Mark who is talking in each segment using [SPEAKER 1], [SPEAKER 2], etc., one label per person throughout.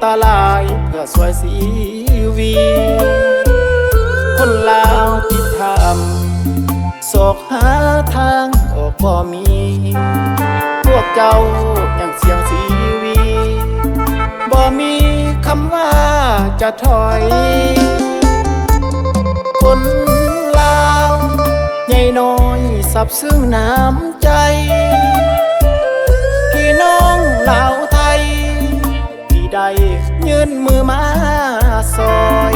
[SPEAKER 1] ตาลายเพื่อสวยสีวีคนลาวติดทำโศกหาทางออกบ่มีพวกเจ้าอย่างเสียงสีวีบ่มีคำว่าจะถอยคนลาวใหญ่น้อยสับซึ้งน้ำใจพี่น้องลาวไทยที่ได้ยื่นมือมาซอย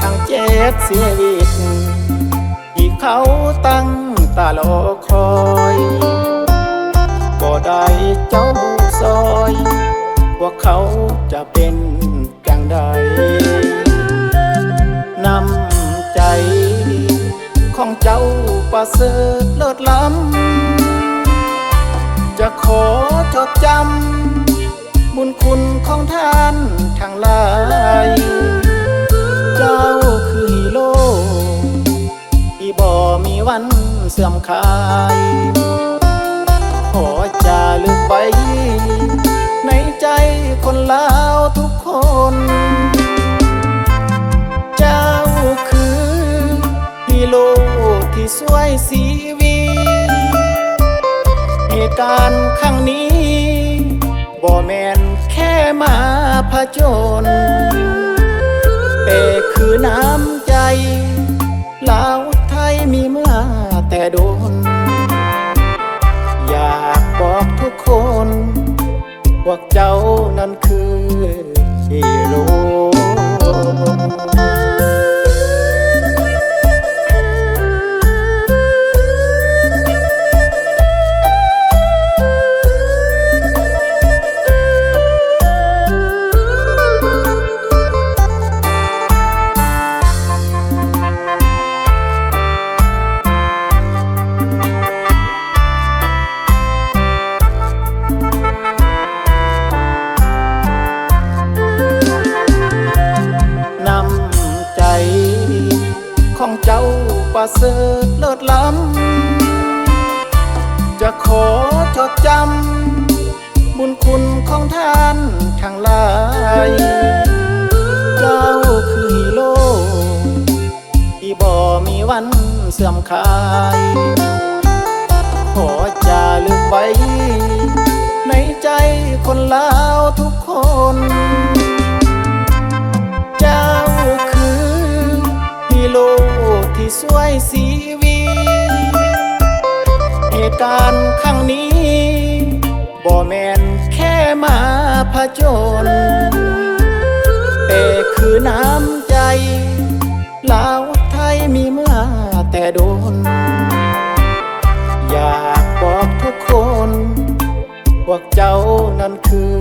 [SPEAKER 1] ทางเจ็ดเสียวิตที่เขาตั้งตารอคอยบ่ได้เจ้าซอยพวกเขาจะเป็นจังใดนำใจของเจ้าประเสริฐเลิศล้ำจะขอจดจำบุญคุณของท่านทั้งหลายเจ้าคือฮีโร่ที่บ่มีวันเสื่อมคลายขอจารึกไว้ในใจคนลาวทุกคนเจ้าคือฮีโร่ที่สวยสีวีเหตุการณ์ครั้งนี้บ่แม่นแค่มาผจญแต่คือน้ำใจลาวไทยมีมาแต่โดนอยากบอกทุกคนพวกเจ้านั้นคือฮีโร่ของเจ้าประเสริฐเลิศล้ำจะขอจดจำบุญคุณของท่านทั้งหลายเจ้าคือฮีโร่ที่บ่มีวันเสื่อมคลายขอจารึกไว้ในใจคนลาวทุกคนเจ้าคือฮีโร่ที่สวยสีวีเหตุการณ์ครั้งนี้บ่แม่นแค่มาผจญแต่คือน้ำใจลาวไทยมีมาแต่โดนอยากบอกทุกคนพวกเจ้านั้นคือ